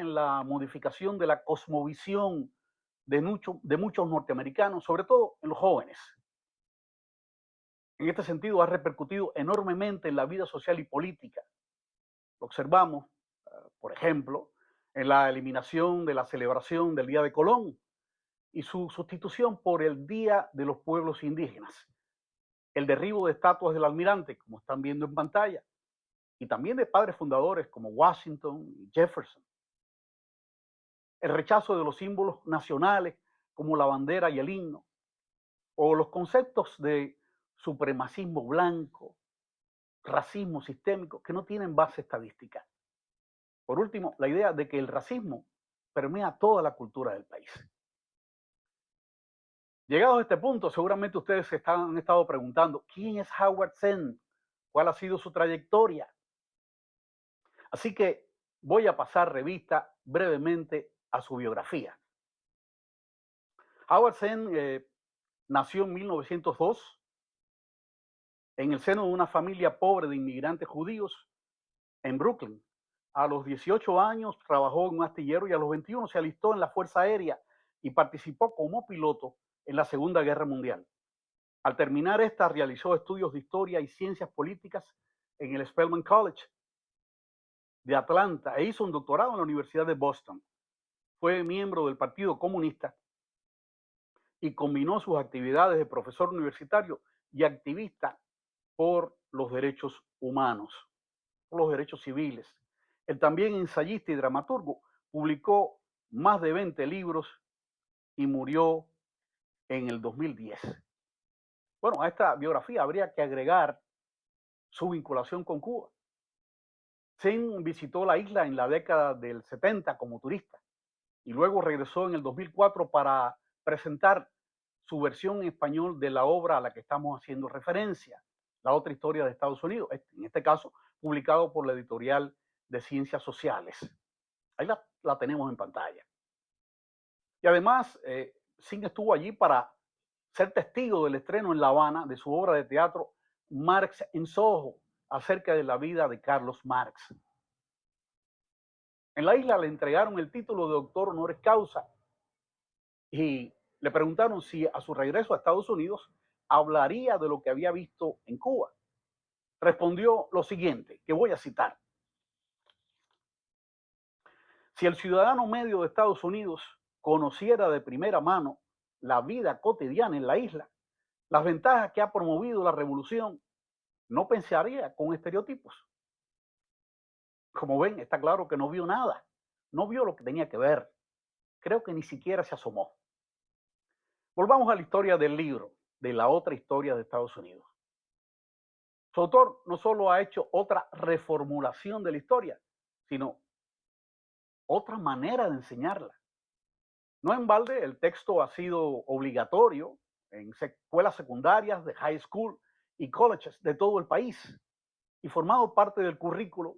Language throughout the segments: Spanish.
en la modificación de la cosmovisión de muchos norteamericanos, sobre todo en los jóvenes. En este sentido, ha repercutido enormemente en la vida social y política. Lo observamos, por ejemplo, en la eliminación de la celebración del Día de Colón y su sustitución por el Día de los Pueblos Indígenas, el derribo de estatuas del almirante, como están viendo en pantalla, y también de padres fundadores como Washington y Jefferson, el rechazo de los símbolos nacionales como la bandera y el himno, o los conceptos de supremacismo blanco, racismo sistémico, que no tienen base estadística. Por último, la idea de que el racismo permea toda la cultura del país. Llegados a este punto, seguramente ustedes han estado preguntando, ¿quién es Howard Zinn? ¿Cuál ha sido su trayectoria? Así que voy a pasar revista brevemente a su biografía. Howard Zinn nació en 1902 en el seno de una familia pobre de inmigrantes judíos en Brooklyn. A los 18 años trabajó en un astillero y a los 21 se alistó en la Fuerza Aérea y participó como piloto en la Segunda Guerra Mundial. Al terminar esta, realizó estudios de historia y ciencias políticas en el Spelman College de Atlanta e hizo un doctorado en la Universidad de Boston. Fue miembro del Partido Comunista y combinó sus actividades de profesor universitario y activista por los derechos humanos, por los derechos civiles. El también ensayista y dramaturgo publicó más de 20 libros y murió en el 2010. Bueno, a esta biografía habría que agregar su vinculación con Cuba. Zinn visitó la isla en la década del 70 como turista y luego regresó en el 2004 para presentar su versión en español de la obra a la que estamos haciendo referencia, La otra historia de Estados Unidos, en este caso publicado por la editorial de Ciencias Sociales. Ahí la tenemos en pantalla. Y además, Zinn estuvo allí para ser testigo del estreno en La Habana de su obra de teatro Marx en Soho, acerca de la vida de Carlos Marx. En la isla le entregaron el título de doctor honoris causa y le preguntaron si a su regreso a Estados Unidos hablaría de lo que había visto en Cuba. Respondió lo siguiente, que voy a citar. Si el ciudadano medio de Estados Unidos conociera de primera mano la vida cotidiana en la isla, las ventajas que ha promovido la revolución, no pensaría con estereotipos. Como ven, está claro que no vio nada, no vio lo que tenía que ver. Creo que ni siquiera se asomó. Volvamos a la historia del libro, de La otra historia de Estados Unidos. Su autor no solo ha hecho otra reformulación de la historia, sino otra manera de enseñarla. No en balde, el texto ha sido obligatorio en escuelas secundarias, de high school y colleges de todo el país y formado parte del currículo,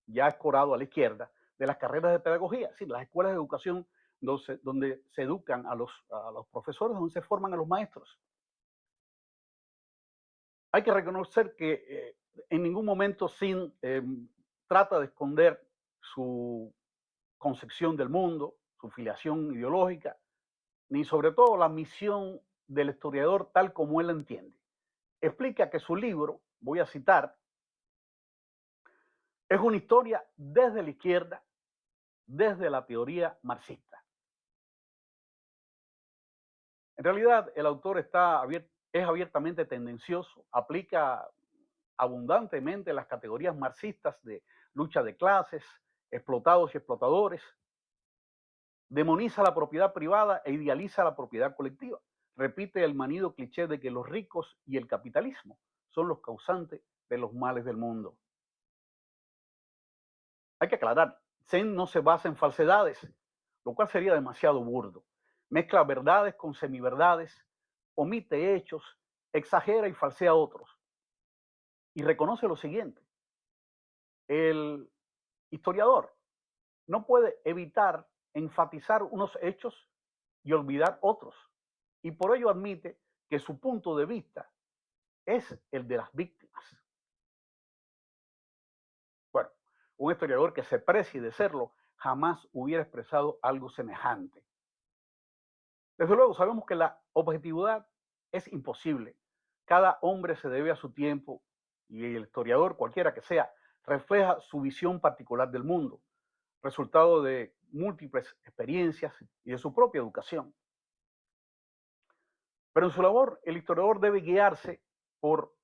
ya escorado a la izquierda, de las carreras de pedagogía, sí, las escuelas de educación donde se educan a los profesores, donde se forman a los maestros. Hay que reconocer que en ningún momento Zinn trata de esconder su concepción del mundo, su filiación ideológica, ni sobre todo la misión del historiador tal como él la entiende. Explica que su libro, voy a citar, es una historia desde la izquierda, desde la teoría marxista. En realidad, el autor es abiertamente tendencioso, aplica abundantemente las categorías marxistas de lucha de clases, explotados y explotadores, demoniza la propiedad privada e idealiza la propiedad colectiva. Repite el manido cliché de que los ricos y el capitalismo son los causantes de los males del mundo. Hay que aclarar, Zinn no se basa en falsedades, lo cual sería demasiado burdo. Mezcla verdades con semiverdades, omite hechos, exagera y falsea otros. Y reconoce lo siguiente: el historiador no puede evitar enfatizar unos hechos y olvidar otros. Y por ello admite que su punto de vista es el de las víctimas. Bueno, un historiador que se precie de serlo jamás hubiera expresado algo semejante. Desde luego, sabemos que la objetividad es imposible. Cada hombre se debe a su tiempo y el historiador, cualquiera que sea, refleja su visión particular del mundo, resultado de múltiples experiencias y de su propia educación. Pero en su labor, el historiador debe guiarse por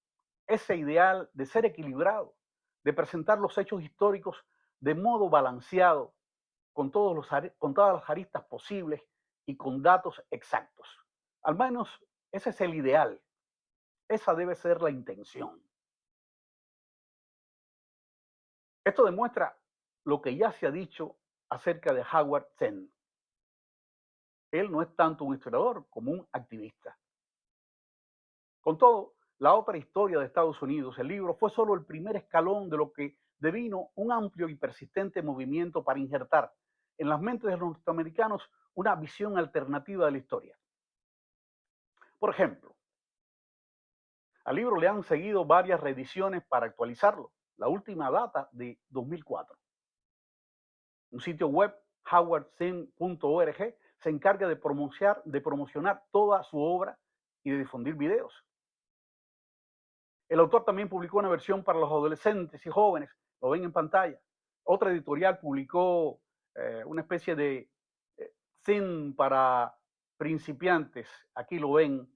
ese ideal de ser equilibrado, de presentar los hechos históricos de modo balanceado, con todas las aristas posibles y con datos exactos. Al menos ese es el ideal, esa debe ser la intención. Esto demuestra lo que ya se ha dicho acerca de Howard Zinn. Él no es tanto un historiador como un activista. Con todo, la otra historia de Estados Unidos, el libro, fue solo el primer escalón de lo que devino un amplio y persistente movimiento para injertar en las mentes de los norteamericanos una visión alternativa de la historia. Por ejemplo, al libro le han seguido varias reediciones para actualizarlo. La última data de 2004. Un sitio web, howardzinn.org, se encarga de promocionar toda su obra y de difundir videos. El autor también publicó una versión para los adolescentes y jóvenes, lo ven en pantalla. Otra editorial publicó una especie de Zinn para principiantes, aquí lo ven.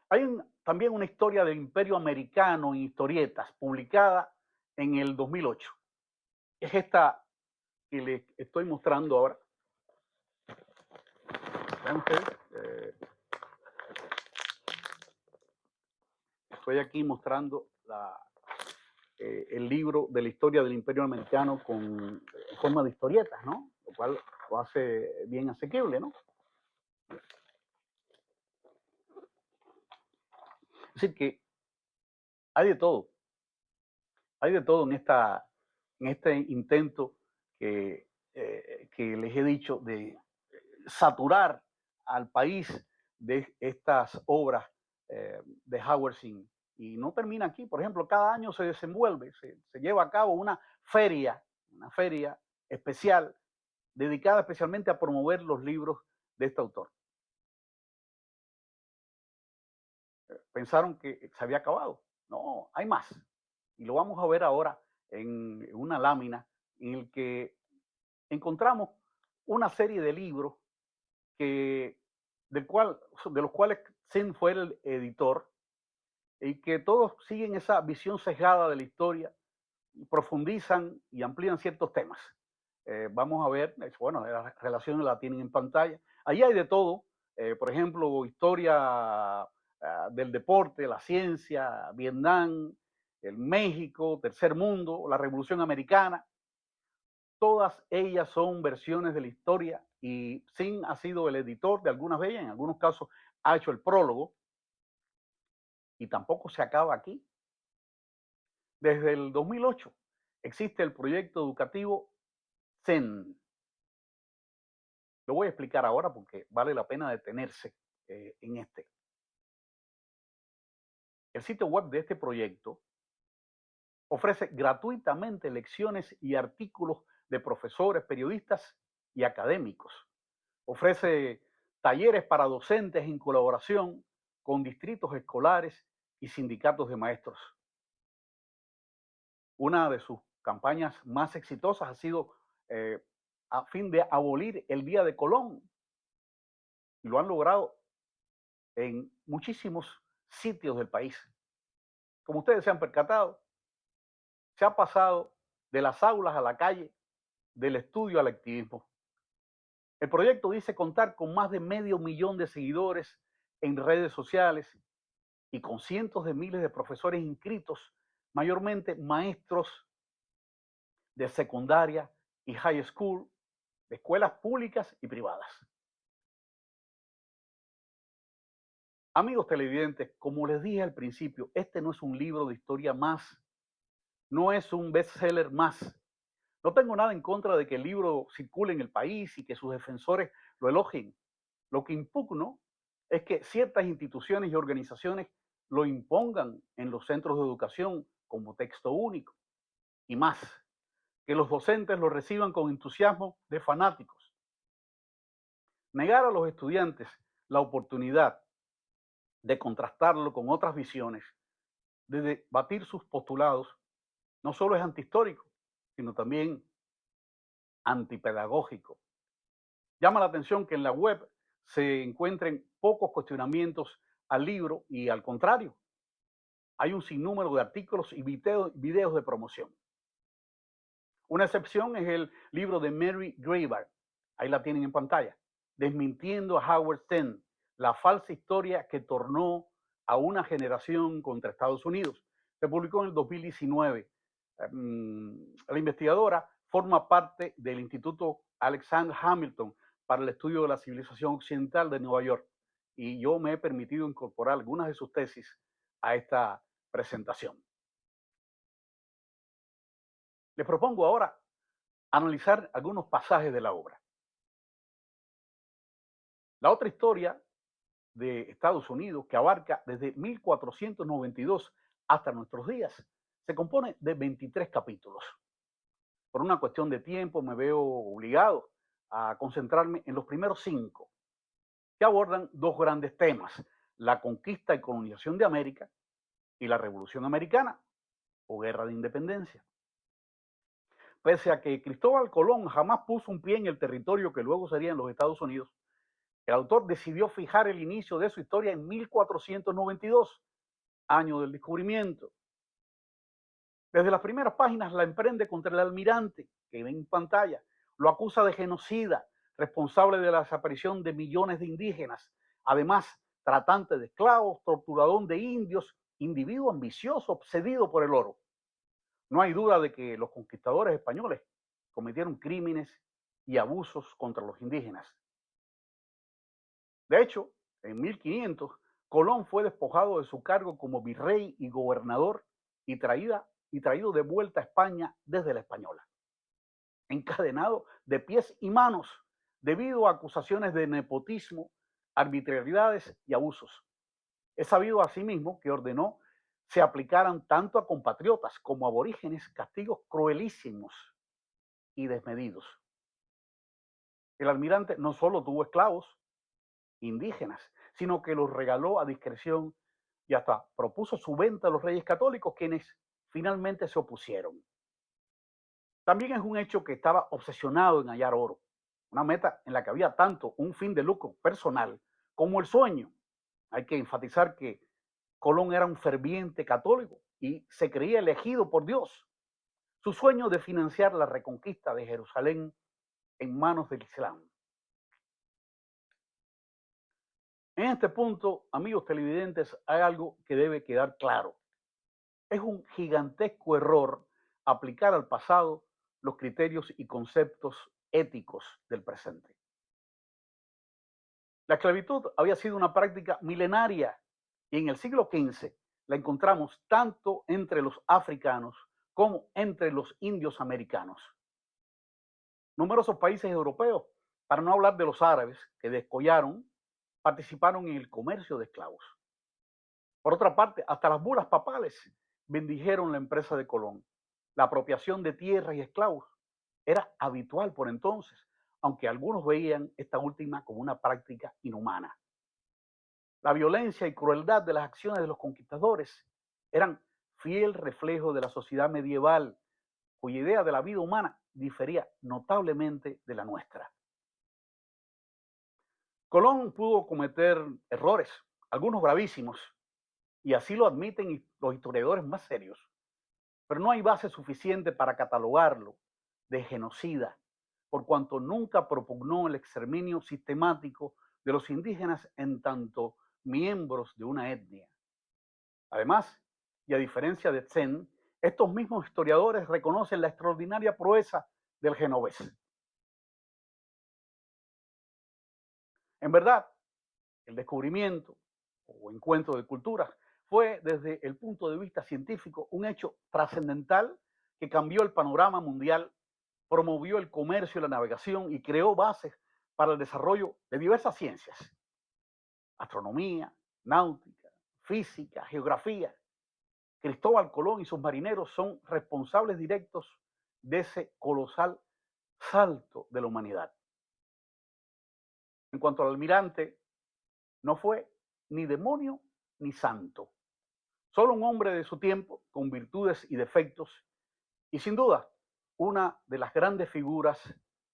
Hay también una historia del Imperio Americano en historietas, publicada en el 2008. Es esta que les estoy mostrando ahora. ¿Ven ustedes? Estoy aquí mostrando el libro de la historia del Imperio Americano en forma de historietas, ¿no? Lo cual lo hace bien asequible, ¿no? Es decir, que hay de todo. Hay de todo en este intento que les he dicho de saturar al país de estas obras de Howard Zinn. Y no termina aquí. Por ejemplo, cada año se desenvuelve, se lleva a cabo una feria especial dedicada especialmente a promover los libros de este autor. Pensaron que se había acabado. No, hay más. Y lo vamos a ver ahora en una lámina en el que encontramos una serie de libros que, de los cuales Zinn fue el editor y que todos siguen esa visión sesgada de la historia y profundizan y amplían ciertos temas. Vamos a ver, bueno, las relaciones la tienen en pantalla. Allí hay de todo, por ejemplo, historia del deporte, la ciencia, Vietnam, el México, Tercer Mundo, la Revolución Americana. Todas ellas son versiones de la historia y Zinn ha sido el editor de algunas de ellas, en algunos casos ha hecho el prólogo y tampoco se acaba aquí. Desde el 2008 existe el proyecto educativo Zinn. Lo voy a explicar ahora porque vale la pena detenerse en este. El sitio web de este proyecto ofrece gratuitamente lecciones y artículos de profesores, periodistas y académicos. Ofrece talleres para docentes en colaboración con distritos escolares y sindicatos de maestros. Una de sus campañas más exitosas ha sido a fin de abolir el Día de Colón. Y lo han logrado en muchísimos sitios del país. Como ustedes se han percatado, se ha pasado de las aulas a la calle, del estudio al activismo. El proyecto dice contar con más de 500.000 de seguidores en redes sociales y con cientos de miles de profesores inscritos, mayormente maestros de secundaria y high school, de escuelas públicas y privadas. Amigos televidentes, como les dije al principio, este no es un libro de historia más, no es un bestseller más. No tengo nada en contra de que el libro circule en el país y que sus defensores lo elogien. Lo que impugno es que ciertas instituciones y organizaciones lo impongan en los centros de educación como texto único y más. que los docentes lo reciban con entusiasmo de fanáticos. Negar a los estudiantes la oportunidad de contrastarlo con otras visiones, de debatir sus postulados, no solo es antihistórico, sino también antipedagógico. Llama la atención que en la web se encuentren pocos cuestionamientos al libro y al contrario, hay un sinnúmero de artículos y videos de promoción. Una excepción es el libro de Mary Grabar, ahí la tienen en pantalla, Desmintiendo a Howard Stern, la falsa historia que tornó a una generación contra Estados Unidos. Se publicó en el 2019. La investigadora forma parte del Instituto Alexander Hamilton para el estudio de la civilización occidental de Nueva York y yo me he permitido incorporar algunas de sus tesis a esta presentación. Les propongo ahora analizar algunos pasajes de la obra. La otra historia de Estados Unidos, que abarca desde 1492 hasta nuestros días, se compone de 23 capítulos. Por una cuestión de tiempo me veo obligado a concentrarme en los primeros 5, que abordan dos grandes temas, la conquista y colonización de América y la Revolución Americana o Guerra de Independencia. Pese a que Cristóbal Colón jamás puso un pie en el territorio que luego serían los Estados Unidos, el autor decidió fijar el inicio de su historia en 1492, año del descubrimiento. Desde las primeras páginas la emprende contra el almirante, que ven en pantalla, lo acusa de genocida, responsable de la desaparición de millones de indígenas, además tratante de esclavos, torturador de indios, individuo ambicioso, obsedido por el oro. No hay duda de que los conquistadores españoles cometieron crímenes y abusos contra los indígenas. De hecho, en 1500, Colón fue despojado de su cargo como virrey y gobernador y traído de vuelta a España desde la Española, encadenado de pies y manos debido a acusaciones de nepotismo, arbitrariedades y abusos. Es sabido asimismo que ordenó se aplicaran tanto a compatriotas como a aborígenes castigos cruelísimos y desmedidos. El almirante no solo tuvo esclavos indígenas, sino que los regaló a discreción y hasta propuso su venta a los reyes católicos, quienes finalmente se opusieron. También es un hecho que estaba obsesionado en hallar oro, una meta en la que había tanto un fin de lucro personal como el sueño. Hay que enfatizar que Colón era un ferviente católico y se creía elegido por Dios. Su sueño de financiar la reconquista de Jerusalén en manos del Islam. En este punto, amigos televidentes, hay algo que debe quedar claro. Es un gigantesco error aplicar al pasado los criterios y conceptos éticos del presente. La esclavitud había sido una práctica milenaria y en el siglo XV la encontramos tanto entre los africanos como entre los indios americanos. Numerosos países europeos, para no hablar de los árabes que descollaron, participaron en el comercio de esclavos. Por otra parte, hasta las bulas papales bendijeron la empresa de Colón. La apropiación de tierras y esclavos era habitual por entonces, aunque algunos veían esta última como una práctica inhumana. La violencia y crueldad de las acciones de los conquistadores eran fiel reflejo de la sociedad medieval, cuya idea de la vida humana difería notablemente de la nuestra. Colón pudo cometer errores, algunos gravísimos, y así lo admiten los historiadores más serios, pero no hay base suficiente para catalogarlo de genocida, por cuanto nunca propugnó el exterminio sistemático de los indígenas en tanto miembros de una etnia. Además, y a diferencia de Zen, estos mismos historiadores reconocen la extraordinaria proeza del genovés. En verdad, el descubrimiento o encuentro de culturas fue, desde el punto de vista científico, un hecho trascendental que cambió el panorama mundial, promovió el comercio y la navegación y creó bases para el desarrollo de diversas ciencias: astronomía, náutica, física, geografía. Cristóbal Colón y sus marineros son responsables directos de ese colosal salto de la humanidad. En cuanto al almirante, no fue ni demonio ni santo, solo un hombre de su tiempo con virtudes y defectos y sin duda una de las grandes figuras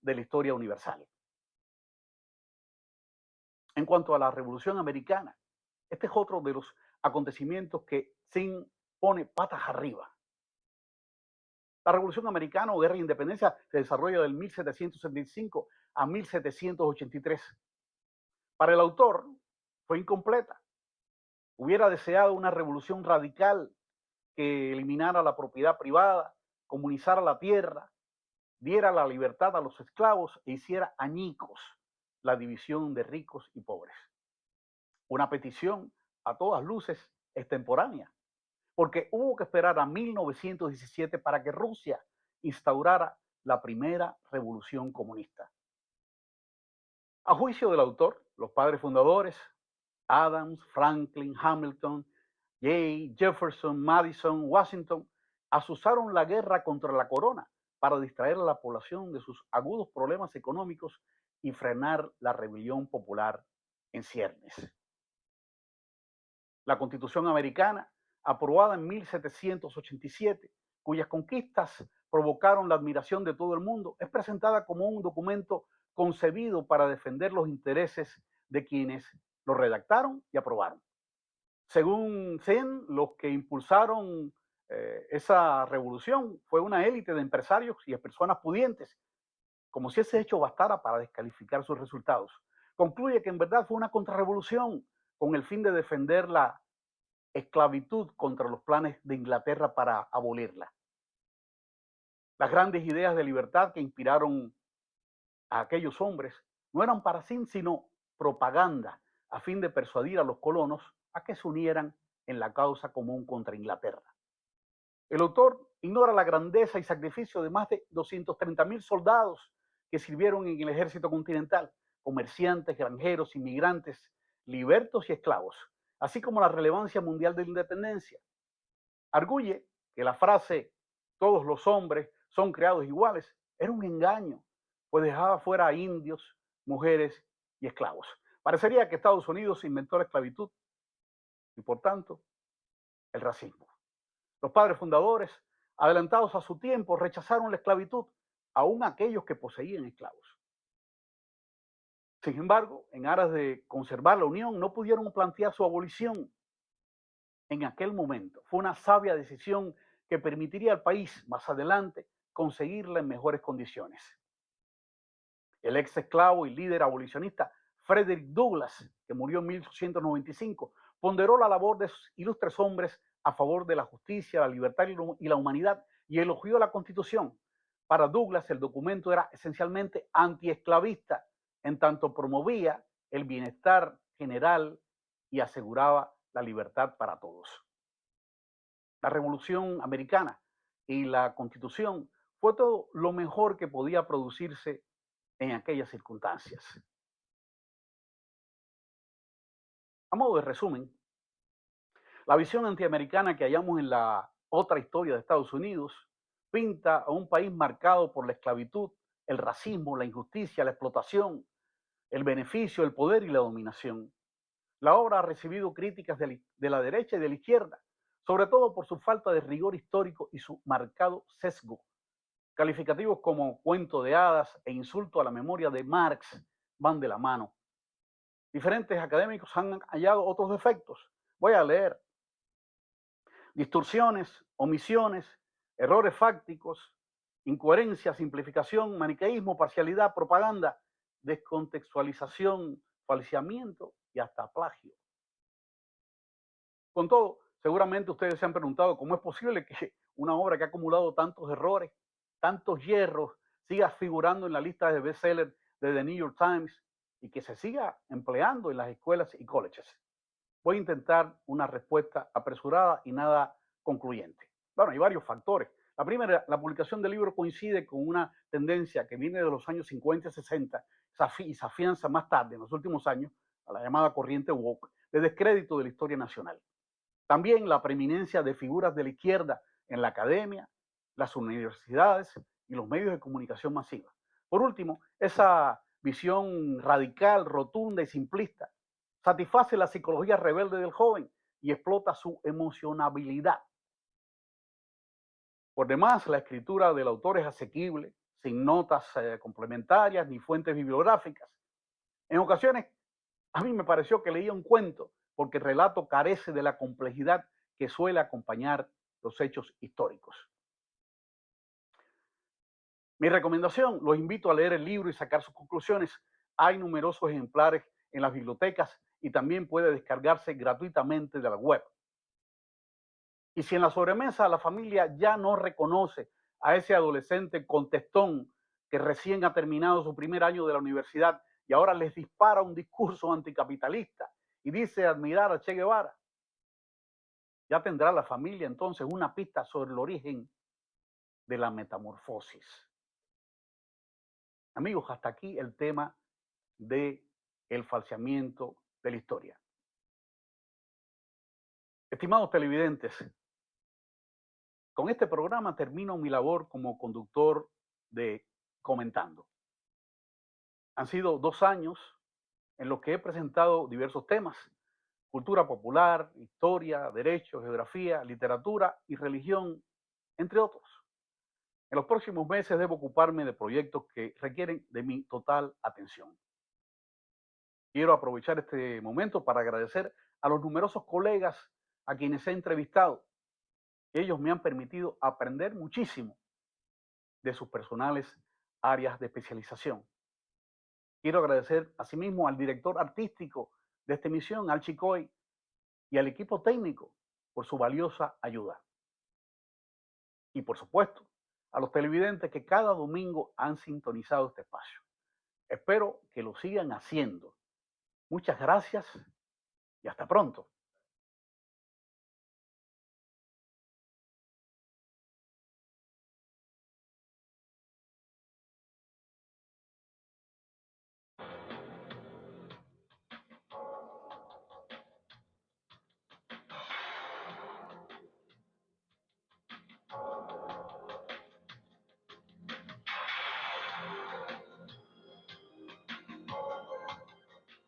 de la historia universal. En cuanto a la Revolución Americana, este es otro de los acontecimientos que Sin pone patas arriba. La Revolución Americana o Guerra de Independencia se desarrolla del 1775 a 1783. Para el autor fue incompleta. Hubiera deseado una revolución radical que eliminara la propiedad privada, comunizara la tierra, diera la libertad a los esclavos e hiciera añicos la división de ricos y pobres. Una petición a todas luces extemporánea, porque hubo que esperar a 1917 para que Rusia instaurara la primera revolución comunista. A juicio del autor, los padres fundadores, Adams, Franklin, Hamilton, Jay, Jefferson, Madison, Washington, asusaron la guerra contra la corona para distraer a la población de sus agudos problemas económicos y frenar la rebelión popular en ciernes. La Constitución americana, aprobada en 1787, cuyas conquistas provocaron la admiración de todo el mundo, es presentada como un documento concebido para defender los intereses de quienes lo redactaron y aprobaron. Según Sen, los que impulsaron esa revolución fue una élite de empresarios y de personas pudientes, como si ese hecho bastara para descalificar sus resultados. Concluye que en verdad fue una contrarrevolución con el fin de defender la esclavitud contra los planes de Inglaterra para abolirla. Las grandes ideas de libertad que inspiraron a aquellos hombres no eran para sí sino propaganda a fin de persuadir a los colonos a que se unieran en la causa común contra Inglaterra. El autor ignora la grandeza y sacrificio de más de 230,000 soldados que sirvieron en el ejército continental, comerciantes, granjeros, inmigrantes, libertos y esclavos, así como la relevancia mundial de la independencia. Arguye que la frase todos los hombres son creados iguales era un engaño, pues dejaba fuera a indios, mujeres y esclavos. Parecería que Estados Unidos inventó la esclavitud y por tanto el racismo. Los padres fundadores, adelantados a su tiempo, rechazaron la esclavitud, aun aquellos que poseían esclavos. Sin embargo, en aras de conservar la unión, no pudieron plantear su abolición en aquel momento. Fue una sabia decisión que permitiría al país más adelante conseguirla en mejores condiciones. El ex esclavo y líder abolicionista Frederick Douglass, que murió en 1895, ponderó la labor de sus ilustres hombres a favor de la justicia, la libertad y la humanidad y elogió la Constitución. Para Douglass, el documento era esencialmente antiesclavista, en tanto promovía el bienestar general y aseguraba la libertad para todos. La Revolución Americana y la Constitución fue todo lo mejor que podía producirse en aquellas circunstancias. A modo de resumen, la visión antiamericana que hallamos en la otra historia de Estados Unidos pinta a un país marcado por la esclavitud, el racismo, la injusticia, la explotación, el beneficio, el poder y la dominación. La obra ha recibido críticas de la derecha y de la izquierda, sobre todo por su falta de rigor histórico y su marcado sesgo. Calificativos como cuento de hadas e insulto a la memoria de Marx van de la mano. Diferentes académicos han hallado otros defectos. Voy a leer: distorsiones, omisiones, errores fácticos, incoherencia, simplificación, maniqueísmo, parcialidad, propaganda, descontextualización, falseamiento y hasta plagio. Con todo, seguramente ustedes se han preguntado cómo es posible que una obra que ha acumulado tantos errores, tantos hierros, siga figurando en la lista de bestsellers de The New York Times y que se siga empleando en las escuelas y colleges. Voy a intentar una respuesta apresurada y nada concluyente. Bueno, hay varios factores. La primera, la publicación del libro coincide con una tendencia que viene de los años 50 y 60 y se afianza más tarde, en los últimos años, a la llamada corriente woke, de descrédito de la historia nacional. También la preeminencia de figuras de la izquierda en la academia, las universidades y los medios de comunicación masiva. Por último, esa visión radical, rotunda y simplista satisface la psicología rebelde del joven y explota su emocionabilidad. Por demás, la escritura del autor es asequible, sin notas complementarias ni fuentes bibliográficas. En ocasiones, a mí me pareció que leía un cuento porque el relato carece de la complejidad que suele acompañar los hechos históricos. Mi recomendación, los invito a leer el libro y sacar sus conclusiones. Hay numerosos ejemplares en las bibliotecas y también puede descargarse gratuitamente de la web. Y si en la sobremesa la familia ya no reconoce a ese adolescente contestón que recién ha terminado su primer año de la universidad y ahora les dispara un discurso anticapitalista y dice admirar a Che Guevara, ya tendrá la familia entonces una pista sobre el origen de la metamorfosis. Amigos, hasta aquí el tema de el falseamiento de la historia. Estimados televidentes, con este programa termino mi labor como conductor de Comentando. Han sido 2 años en los que he presentado diversos temas: cultura popular, historia, derecho, geografía, literatura y religión, entre otros. En los próximos meses debo ocuparme de proyectos que requieren de mi total atención. Quiero aprovechar este momento para agradecer a los numerosos colegas a quienes he entrevistado. Ellos me han permitido aprender muchísimo de sus personales áreas de especialización. Quiero agradecer asimismo al director artístico de esta emisión, Al Chicoy, y al equipo técnico por su valiosa ayuda. Y por supuesto, a los televidentes que cada domingo han sintonizado este espacio. Espero que lo sigan haciendo. Muchas gracias y hasta pronto.